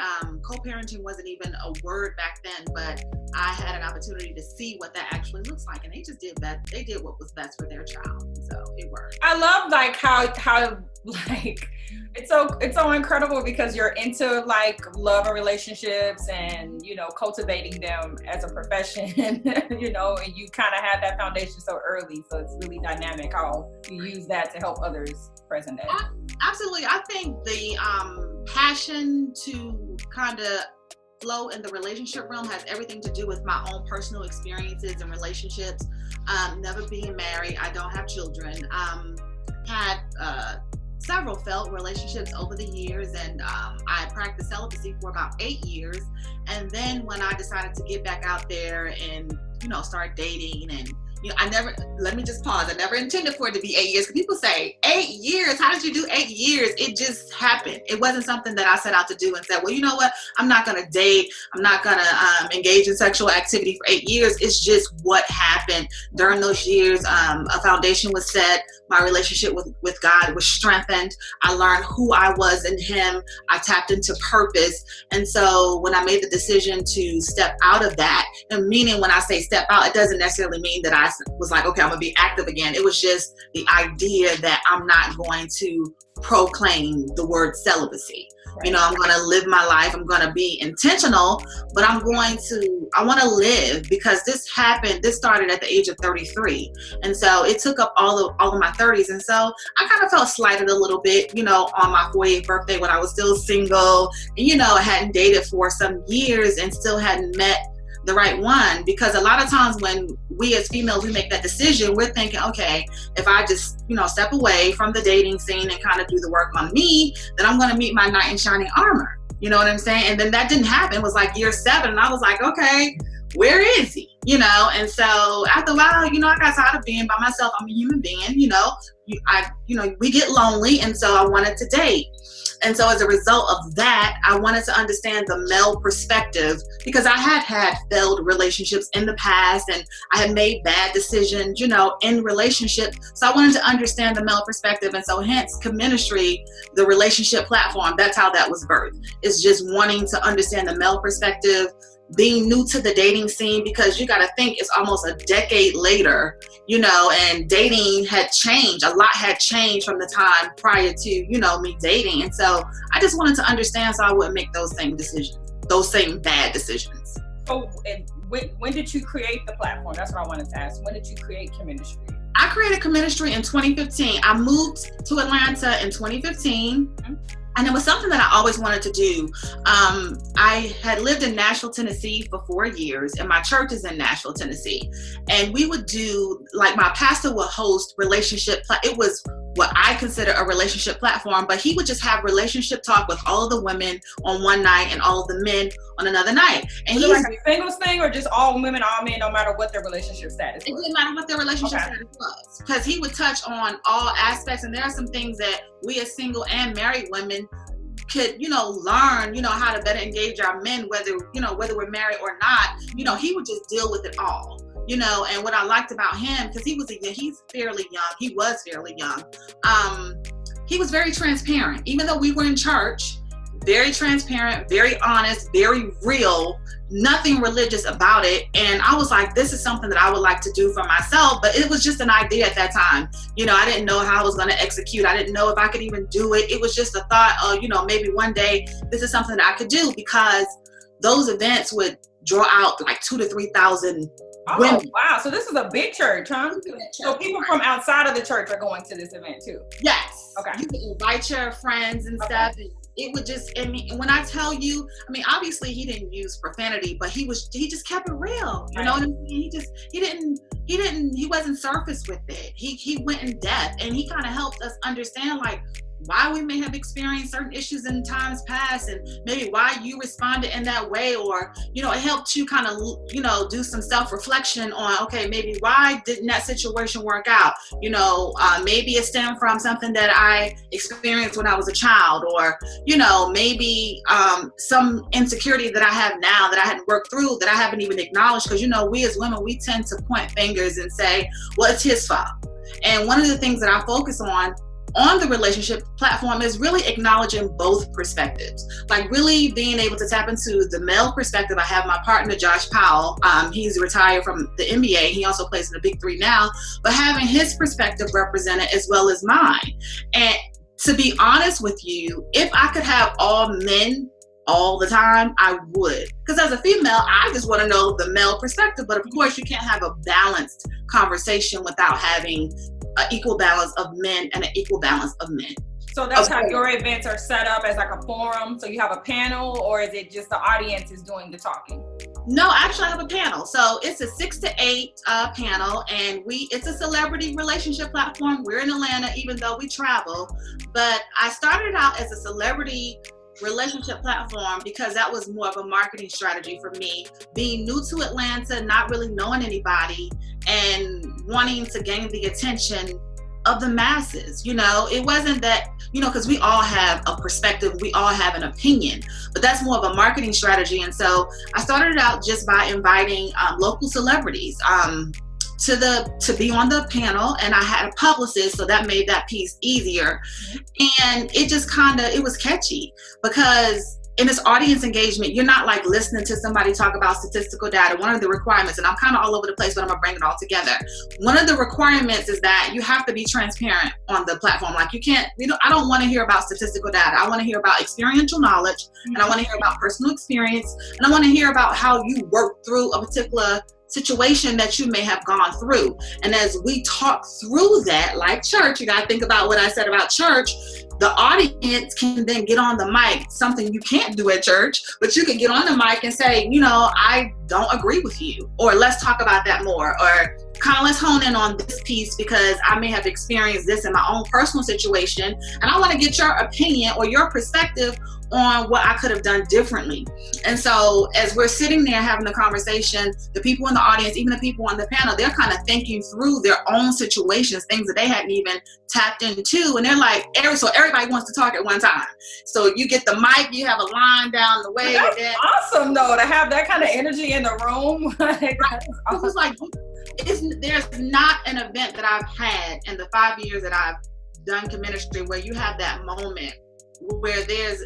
[SPEAKER 8] co-parenting wasn't even a word back then. But I had an opportunity to see what that actually looks like, and they just did that. They did what was best for their child, so it worked.
[SPEAKER 3] I love like how like it's so incredible, because you're into like love and relationships and cultivating them as a profession, and you kind of had that foundation so early. So it's really dynamic how you use that to help others present day.
[SPEAKER 8] Absolutely. I think the passion to kind of flow in the relationship realm has everything to do with my own personal experiences and relationships. Never being married, I don't have children. Had several failed relationships over the years, and I practiced celibacy for about 8 years. And then when I decided to get back out there and start dating, and let me just pause. I never intended for it to be 8 years. People say, 8 years? How did you do 8 years? It just happened. It wasn't something that I set out to do and said, well, you know what? I'm not going to date. I'm not going to engage in sexual activity for 8 years. It's just what happened. During those years, a foundation was set. My relationship with God was strengthened. I learned who I was in Him. I tapped into purpose. And so when I made the decision to step out of that, and meaning when I say step out, it doesn't necessarily mean that I was like, okay, I'm gonna be active again. It was just the idea that I'm not going to proclaim the word celibacy. Right. I'm going to live my life. I'm going to be intentional, but I want to live, because this started at the age of 33. And so it took up all of my 30s. And so I kind of felt slighted a little bit, on my 48th birthday when I was still single, and, I hadn't dated for some years and still hadn't met the right one. Because a lot of times when we as females, we make that decision, we're thinking, okay, if I just, step away from the dating scene and kind of do the work on me, then I'm going to meet my knight in shining armor. You know what I'm saying? And then that didn't happen. It was like year 7. And I was like, okay, where is he? And so after a while, I got tired of being by myself. I'm a human being, we get lonely. And so I wanted to date. And so as a result of that, I wanted to understand the male perspective, because I had failed relationships in the past, and I had made bad decisions, in relationships. So I wanted to understand the male perspective. And so hence Cheministry, the relationship platform, that's how that was birthed. It's just wanting to understand the male perspective, being new to the dating scene, because you got to think it's almost a decade later, and dating had changed. A lot had changed from the time prior to, me dating. And so I just wanted to understand so I wouldn't make those same decisions, those same bad decisions.
[SPEAKER 3] Oh, and when did you create the platform? That's what I wanted to ask. When did you create Cheministry?
[SPEAKER 8] I created Cheministry in 2015. I moved to Atlanta in 2015. Mm-hmm. And it was something that I always wanted to do. I had lived in Nashville, Tennessee for 4 years, and my church is in Nashville, Tennessee. And we would do, like, my pastor would host it was what I consider a relationship platform, but he would just have relationship talk with all of the women on one night and all of the men on another night. And
[SPEAKER 3] was it like a singles thing, or just all women, all men, no matter what their relationship status was?
[SPEAKER 8] It didn't matter what their relationship status was, because he would touch on all aspects. And there are some things that we as single and married women could, learn, how to better engage our men, whether we're married or not, he would just deal with it all. And what I liked about him, because he's fairly young, he was fairly young. He was very transparent, even though we were in church, very transparent, very honest, very real, nothing religious about it. And I was like, this is something that I would like to do for myself, but it was just an idea at that time. I didn't know how I was going to execute. I didn't know if I could even do it. It was just a thought of, maybe one day this is something that I could do, because those events would draw out like 2,000 to 3,000 women.
[SPEAKER 3] Wow. So this is a big church, huh? So people from outside of the church are going to this event too?
[SPEAKER 8] Yes.
[SPEAKER 3] Okay.
[SPEAKER 8] You can invite your friends and stuff. And it would just, and when I tell you, obviously he didn't use profanity, but he just kept it real. You know what I'm saying? He wasn't surface with it. He went in depth, and he kind of helped us understand like why we may have experienced certain issues in times past, and maybe why you responded in that way, or it helped you kind of do some self-reflection on, okay, maybe why didn't that situation work out? Maybe it stemmed from something that I experienced when I was a child, or maybe some insecurity that I have now that I hadn't worked through, that I haven't even acknowledged, because we as women, we tend to point fingers and say, well, it's his fault. And one of the things that I focus on the relationship platform is really acknowledging both perspectives, like really being able to tap into the male perspective. I have my partner, Josh Powell. He's retired from the NBA. He also plays in the Big Three now, but having his perspective represented as well as mine. And to be honest with you, if I could have all men all the time, I would. Because as a female, I just want to know the male perspective. But of course, you can't have a balanced conversation without having an equal balance of men and an equal balance of men.
[SPEAKER 3] So that's how your events are set up, as like a forum? So you have a panel, or is it just the audience is doing the talking?
[SPEAKER 8] No, actually I have a panel. So it's a 6 to 8 panel, and it's a celebrity relationship platform. We're in Atlanta, even though we travel. But I started out as a celebrity relationship platform because that was more of a marketing strategy for me, being new to Atlanta, not really knowing anybody, and wanting to gain the attention of the masses. It wasn't that, because we all have a perspective, we all have an opinion, but that's more of a marketing strategy. And so I started out just by inviting local celebrities to be on the panel, and I had a publicist, so that made that piece easier. And it just it was catchy, because in this audience engagement, you're not like listening to somebody talk about statistical data. One of the requirements, and I'm kind of all over the place, but I'm gonna bring it all together. One of the requirements is that you have to be transparent on the platform. Like I don't want to hear about statistical data. I want to hear about experiential knowledge, and I want to hear about personal experience, and I want to hear about how you work through a particular situation that you may have gone through. And as we talk through that, like church, you got to think about what I said about church. The audience can then get on the mic, something you can't do at church, but you can get on the mic and say, I don't agree with you, or let's talk about that more, or kind of let's hone in on this piece because I may have experienced this in my own personal situation, and I want to get your opinion or your perspective on what I could have done differently. And so as we're sitting there having the conversation, the people in the audience, even the people on the panel, they're kind of thinking through their own situations, things that they hadn't even tapped into. And they're like, so everybody wants to talk at one time. So you get the mic, you have a line down the way.
[SPEAKER 3] That's awesome though, to have that kind of energy in the room.
[SPEAKER 8] It was like, there's not an event that I've had in the 5 years that I've done Cheministry where you have that moment where there's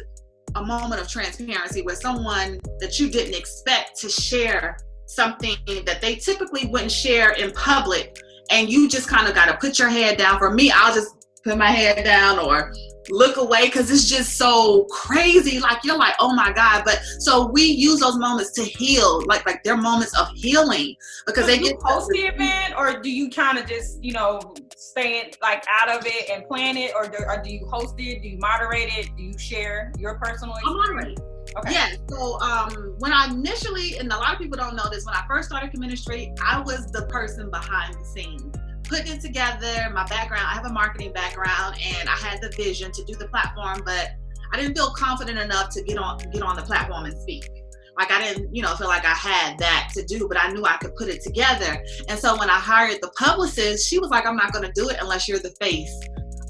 [SPEAKER 8] a moment of transparency where someone that you didn't expect to share something that they typically wouldn't share in public, and you just kind of got to put your head down. For me, I'll just put my head down or look away because it's just so crazy. Like you're like, oh my God. But so we use those moments to heal, like they're moments of healing, because
[SPEAKER 3] so
[SPEAKER 8] they
[SPEAKER 3] get
[SPEAKER 8] get
[SPEAKER 3] host the event, or do you kind of just stay like out of it and plan it, or do you host it? Do you moderate it? Do you share your personal experience? Okay. Yeah. So when I initially, and a lot of people don't know this, when I first started Cheministry, I was the person behind the scenes, putting it together. My background, I have a marketing background, and I had the vision to do the platform, but I didn't feel confident enough to get on the platform and speak. Like I didn't, feel like I had that to do, but I knew I could put it together. And so when I hired the publicist, she was like, I'm not going to do it unless you're the face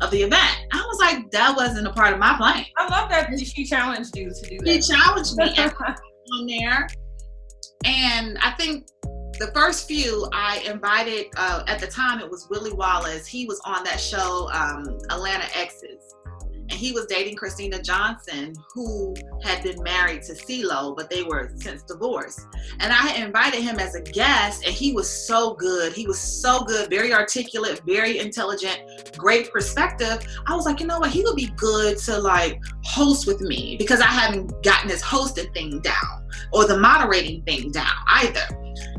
[SPEAKER 8] of the event. I was like, that wasn't a part of my plan.
[SPEAKER 3] I love that she challenged you to do that.
[SPEAKER 8] She challenged me on there. And I think the first few I invited, at the time it was Willie Wallace. He was on that show, Atlanta Exes. And he was dating Christina Johnson, who had been married to CeeLo, but they were since divorced. And I had invited him as a guest, and he was so good. He was so good, very articulate, very intelligent, great perspective. I was like, you know what? He would be good to like host with me, because I haven't gotten this hosting thing down or the moderating thing down either.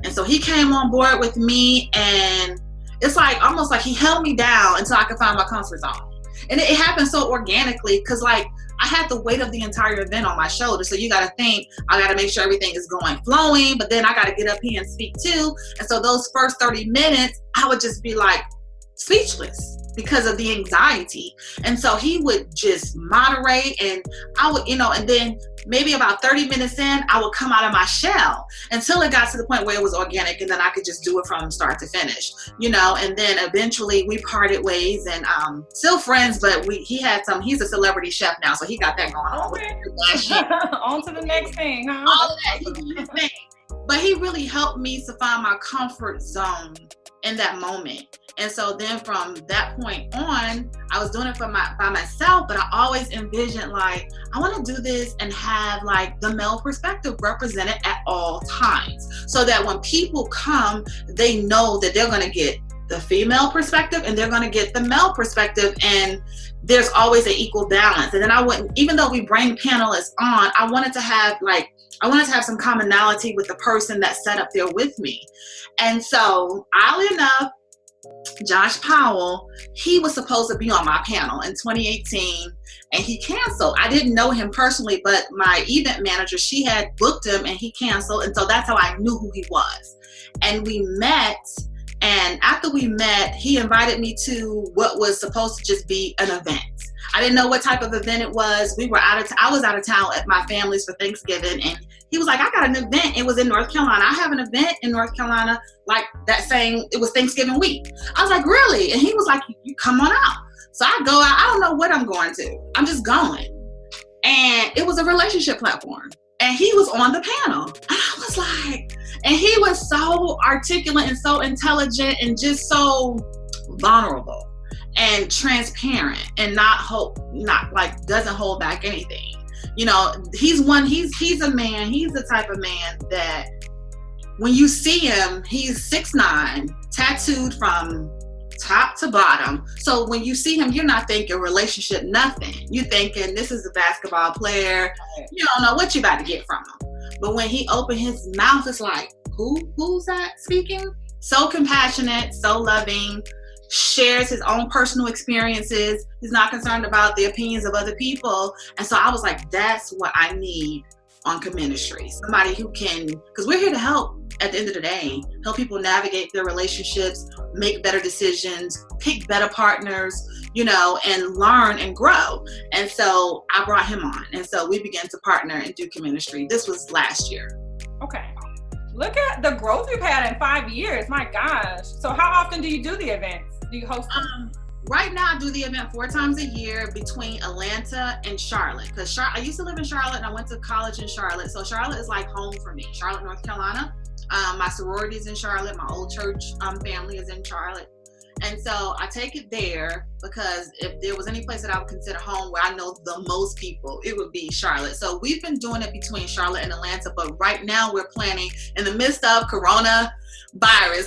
[SPEAKER 8] And so he came on board with me, and it's like almost like he held me down until I could find my comfort zone. And it happened so organically, because like I had the weight of the entire event on my shoulders. So you got to think, I got to make sure everything is going flowing, but then I got to get up here and speak too. And so those first 30 minutes, I would just be like speechless because of the anxiety. And so he would just moderate, and I would, and then maybe about 30 minutes in, I would come out of my shell until it got to the point where it was organic, and then I could just do it from start to finish, and then eventually we parted ways, and still friends, but he's a celebrity chef now, so he got that going on.
[SPEAKER 3] Okay. On to the next thing, huh?
[SPEAKER 8] All of that, he did his thing. But he really helped me to find my comfort zone in that moment. And so then from that point on, I was doing it by myself, but I always envisioned like, I want to do this and have like the male perspective represented at all times, so that when people come, they know that they're going to get the female perspective and they're going to get the male perspective, and there's always an equal balance. And then even though we bring panelists on, I wanted to have some commonality with the person that sat up there with me. And so, oddly enough, Josh Powell, he was supposed to be on my panel in 2018, and he canceled. I didn't know him personally, but my event manager, she had booked him, and he canceled. And so that's how I knew who he was. And we met, and after we met, he invited me to what was supposed to just be an event. I didn't know what type of event it was. I was out of town at my family's for Thanksgiving, and he was like, I got an event. It was in North Carolina. I have an event in North Carolina, like that saying it was Thanksgiving week. I was like, really? And he was like, you come on out. So I go out. I don't know what I'm going to. I'm just going. And it was a relationship platform. And he was on the panel. And I was like, and he was so articulate and so intelligent and just so vulnerable and transparent, and doesn't hold back anything. He's the type of man that when you see him, he's 6'9", tattooed from top to bottom. So when you see him, you're not thinking relationship, nothing. You're thinking this is a basketball player. You don't know what you about to get from him. But when he opened his mouth, it's like, who's that speaking? So compassionate, so loving, shares his own personal experiences. He's not concerned about the opinions of other people. And so I was like, that's what I need on Cheministry. Somebody who can, because we're here to help at the end of the day, help people navigate their relationships, make better decisions, pick better partners, and learn and grow. And so I brought him on. And so we began to partner and do Cheministry. This was last year.
[SPEAKER 3] Okay. Look at the growth you've had in 5 years. My gosh. So how often do you do the events? Do you host them?
[SPEAKER 8] Right now, I do the event 4 times a year between Atlanta and Charlotte. Because I used to live in Charlotte, and I went to college in Charlotte. So Charlotte is like home for me. Charlotte, North Carolina. My sorority is in Charlotte. My old church family is in Charlotte. And so I take it there because if there was any place that I would consider home where I know the most people, it would be Charlotte. So we've been doing it between Charlotte and Atlanta, but right now we're planning in the midst of coronavirus,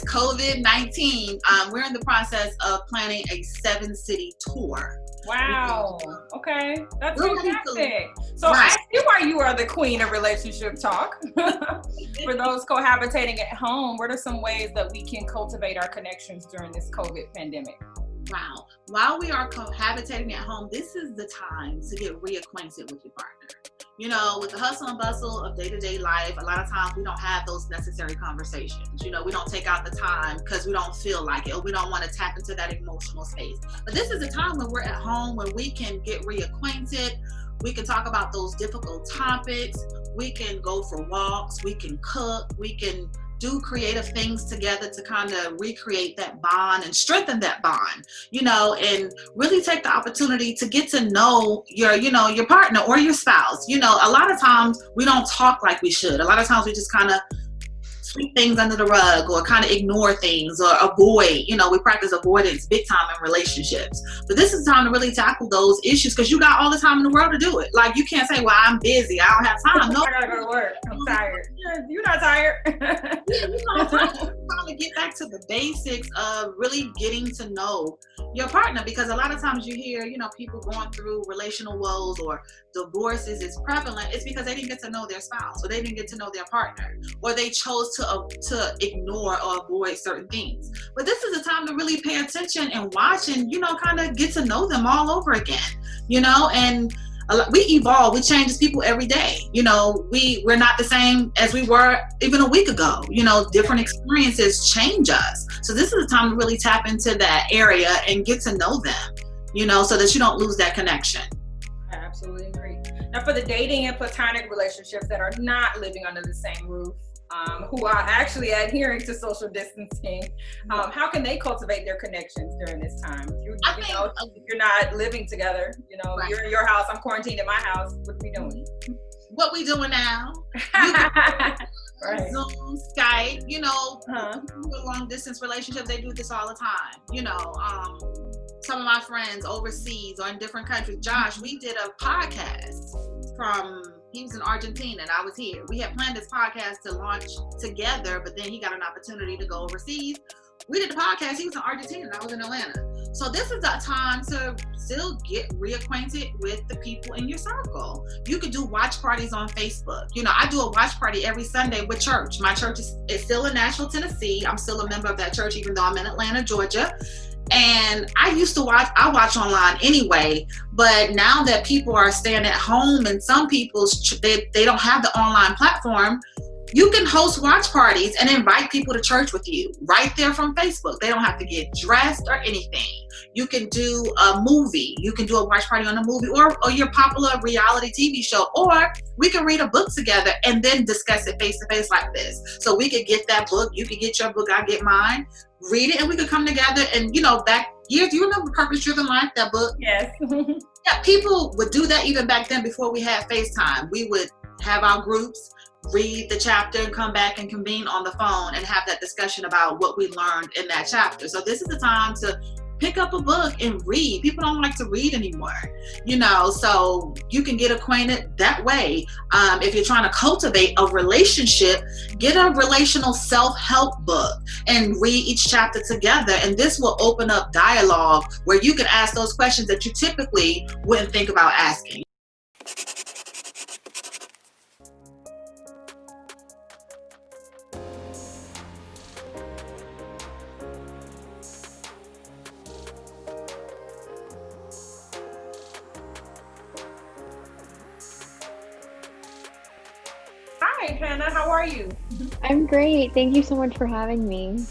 [SPEAKER 8] COVID-19, we're in the process of planning a 7-city tour.
[SPEAKER 3] Wow. Okay. That's
[SPEAKER 8] We're
[SPEAKER 3] fantastic. So
[SPEAKER 8] right.
[SPEAKER 3] I see why you are the queen of relationship talk. For those cohabitating at home, what are some ways that we can cultivate our connections during this COVID pandemic?
[SPEAKER 8] Wow. While we are cohabitating at home, this is the time to get reacquainted with your partner. With the hustle and bustle of day-to-day life, a lot of times we don't have those necessary conversations. We don't take out the time because we don't feel like it, or we don't want to tap into that emotional space. But this is a time when we're at home where we can get reacquainted. We can talk about those difficult topics. We can go for walks. We can cook. We can do creative things together to kind of recreate that bond and strengthen that bond, you know, and really take the opportunity to get to know your, you know, your partner or your spouse. You know, a lot of times we don't talk like we should. A lot of times we just kind of sweep things under the rug or kind of ignore things or avoid. You know, we practice avoidance big time in relationships. But this is time to really tackle those issues because you got all the time in the world to do it. Like, you can't say, well, I'm busy, I don't have time. No,
[SPEAKER 3] I gotta go to work. I'm tired. You're not tired.
[SPEAKER 8] Trying to get back to the basics of really getting to know your partner, because a lot of times you hear, you know, people going through relational woes or divorces is prevalent. It's because they didn't get to know their spouse, or they didn't get to know their partner, or they chose to ignore or avoid certain things. But this is a time to really pay attention and watch and, you know, kind of get to know them all over again, you know. And we evolve, we change as people every day. You know, we're not the same as we were even a week ago. You know, different experiences change us. So this is a time to really tap into that area and get to know them, you know, so that you don't lose that connection.
[SPEAKER 3] I absolutely agree. Now, for the dating and platonic relationships that are not living under the same roof, who are actually adhering to social distancing, how can they cultivate their connections during this time? If you're not living together, you know, right. You're in your house, I'm quarantined in my house, what are we doing?
[SPEAKER 8] What we doing now?
[SPEAKER 3] Right.
[SPEAKER 8] Zoom, Skype, you know, long distance relationships, they do this all the time. You know, some of my friends overseas or in different countries, Josh, we did a podcast he was in Argentina and I was here. We had planned this podcast to launch together, but then he got an opportunity to go overseas. We did the podcast, he was in Argentina and I was in Atlanta. So this is a time to still get reacquainted with the people in your circle. You could do watch parties on Facebook. You know, I do a watch party every Sunday with church. My church is still in Nashville, Tennessee. I'm still a member of that church, even though I'm in Atlanta, Georgia. And I used to I watch online anyway, but now that people are staying at home and some people, they don't have the online platform, you can host watch parties and invite people to church with you right there from Facebook. They don't have to get dressed or anything. You can do a movie. You can do a watch party on a movie or your popular reality TV show, or we can read a book together and then discuss it face to face like this. So we could get that book. You could get your book. I get mine. Read it, and we could come together. And, you know, back years, do you remember Purpose Driven Life, that book?
[SPEAKER 3] Yes.
[SPEAKER 8] Yeah, people would do that even back then before we had FaceTime. We would have our groups, read the chapter, and come back and convene on the phone and have that discussion about what we learned in that chapter. So this is the time to pick up a book and read. People don't like to read anymore, you know, so you can get acquainted that way. If you're trying to cultivate a relationship, get a relational self-help book and read each chapter together. And this will open up dialogue where you can ask those questions that you typically wouldn't think about asking.
[SPEAKER 3] Hi, Hannah. How are you?
[SPEAKER 9] I'm great. Thank you so much for having me.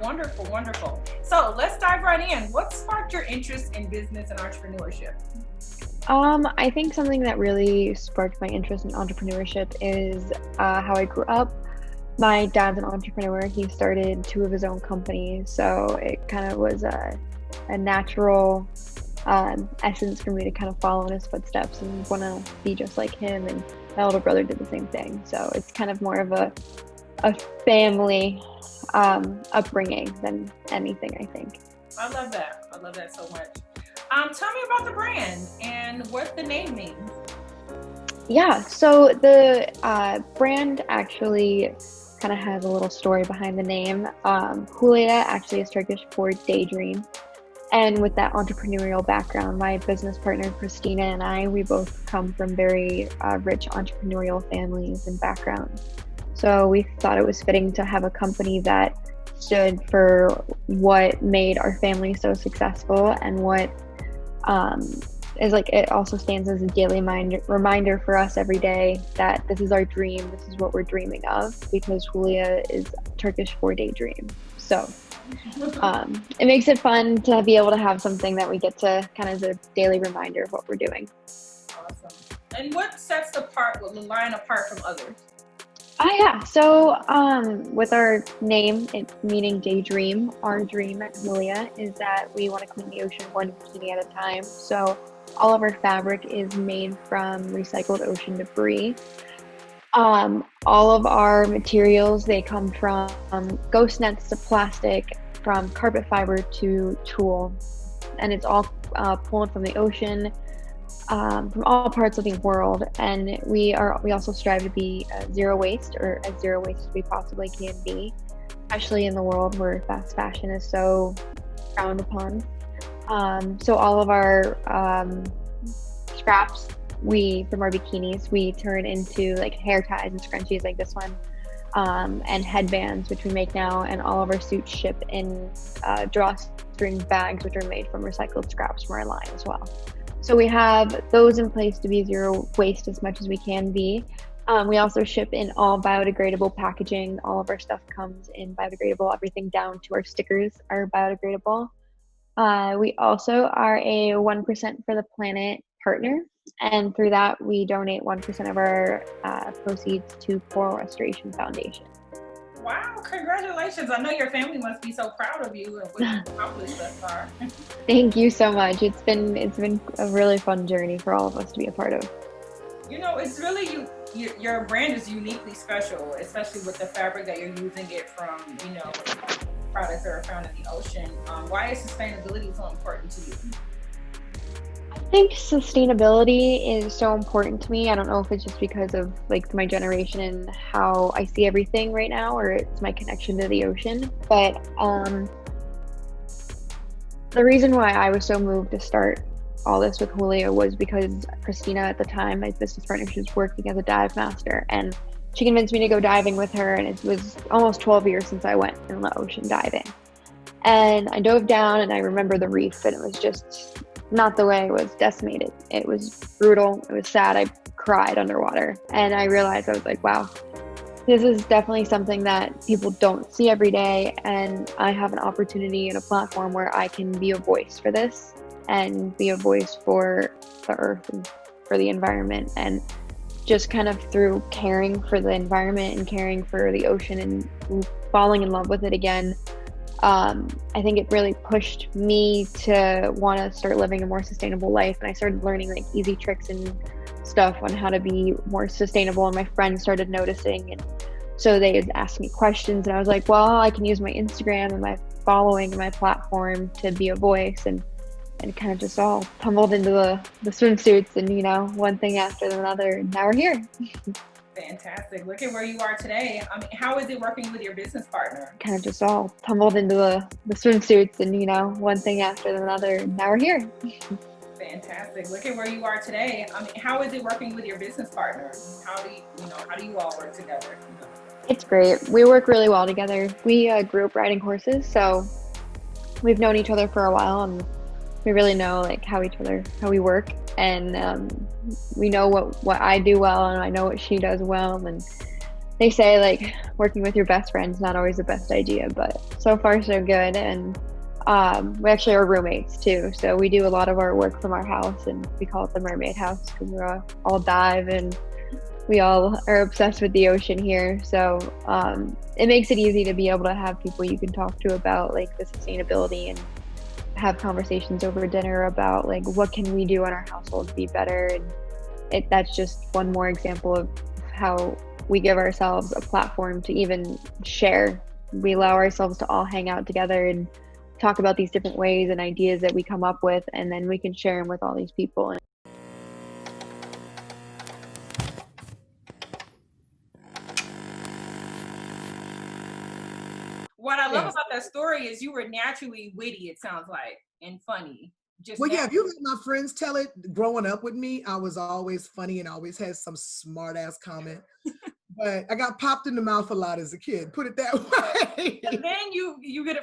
[SPEAKER 3] Wonderful, wonderful. So let's dive right in. What sparked your interest in business and entrepreneurship?
[SPEAKER 9] I think something that really sparked my interest in entrepreneurship is how I grew up. My dad's an entrepreneur. He started 2 of his own companies, so it kind of was a natural essence for me to kind of follow in his footsteps and want to be just like him. And my older brother did the same thing. So it's kind of more of a family upbringing than anything, I think.
[SPEAKER 3] I love that. I love that so much. Tell me about the brand and what the name means.
[SPEAKER 9] Yeah, so the brand actually kind of has a little story behind the name. Hulya actually is Turkish for daydream. And with that entrepreneurial background, my business partner, Christina, and we both come from very rich entrepreneurial families and backgrounds. So we thought it was fitting to have a company that stood for what made our family so successful and what is like, it also stands as a daily reminder for us every day that this is our dream, this is what we're dreaming of, because Hulya is Turkish for daydream. So it makes it fun to be able to have something that we get to kind of as a daily reminder of what we're doing.
[SPEAKER 3] Awesome. And what sets the line apart from others?
[SPEAKER 9] Yeah. So, with our name, it meaning daydream, our dream at Hulya is that we want to clean the ocean one bikini at a time. So, all of our fabric is made from recycled ocean debris. All of our materials, they come from ghost nets to plastic, from carpet fiber to tulle, and it's all pulled from the ocean, from all parts of the world. And we also strive to be zero waste, or as zero waste as we possibly can be, especially in the world where fast fashion is so frowned upon. So all of our scraps, from our bikinis, we turn into like hair ties and scrunchies like this one, and headbands, which we make now, and all of our suits ship in drawstring bags, which are made from recycled scraps from our line as well. So we have those in place to be zero waste as much as we can be. We also ship in all biodegradable packaging. All of our stuff comes in biodegradable. Everything down to our stickers are biodegradable. We also are a 1% for the Planet partner, and through that we donate 1% of our proceeds to Coral Restoration Foundation.
[SPEAKER 3] Wow, congratulations. I know your family must be so proud of you and what you've accomplished thus far.
[SPEAKER 9] Thank you so much. It's been a really fun journey for all of us to be a part of.
[SPEAKER 3] You know, it's really your brand is uniquely special, especially with the fabric that you're using it from, products that are found in the ocean. Why is sustainability so important to you?
[SPEAKER 9] I think sustainability is so important to me. I don't know if it's just because of like my generation and how I see everything right now, or it's my connection to the ocean. But the reason why I was so moved to start all this with Hulya was because Christina, at the time, my business partner, she was working as a dive master, and she convinced me to go diving with her. And it was almost 12 years since I went in the ocean diving. And I dove down, and I remember the reef, and it was just not the way it was decimated. It was brutal. It was sad. I cried underwater. And I realized, I was like, wow, this is definitely something that people don't see every day. And I have an opportunity and a platform where I can be a voice for this, and be a voice for the earth and for the environment. And just kind of through caring for the environment and caring for the ocean and falling in love with it again, I think it really pushed me to want to start living a more sustainable life. And I started learning like easy tricks and stuff on how to be more sustainable. And my friends started noticing. And so they would ask me questions. And I was like, well, I can use my Instagram and my following and my platform to be a voice. And kind of just all tumbled into the swimsuits, and, one thing after another. And now we're here.
[SPEAKER 3] Fantastic. Look at where you are today. I mean, how is it working with your business partner?
[SPEAKER 9] Kind of just all tumbled into the swimsuits, and one thing after another. And now we're here.
[SPEAKER 3] Fantastic. Look at where you are today. I mean, how is it working with your business partner? How do you all work together?
[SPEAKER 9] It's great. We work really well together. We grew up riding horses, so we've known each other for a while, and we really know like how we work, and we know what I do well, and I know what she does well. And they say like working with your best friend is not always the best idea, but so far so good. And we actually are roommates too, so we do a lot of our work from our house, and we call it the mermaid house because we're all dive, and we all are obsessed with the ocean here. So it makes it easy to be able to have people you can talk to about like the sustainability, and have conversations over dinner about like what can we do in our household to be better. And that's just one more example of how we give ourselves a platform to even share. We allow ourselves to all hang out together and talk about these different ways and ideas that we come up with, and then we can share them with all these people.
[SPEAKER 3] What I love about that story is you were naturally witty, it sounds like, and funny.
[SPEAKER 10] Well, yeah, if you let my friends tell it, growing up with me, I was always funny and always had some smart ass comment. But I got popped in the mouth a lot as a kid, put it that way.
[SPEAKER 3] And then you get it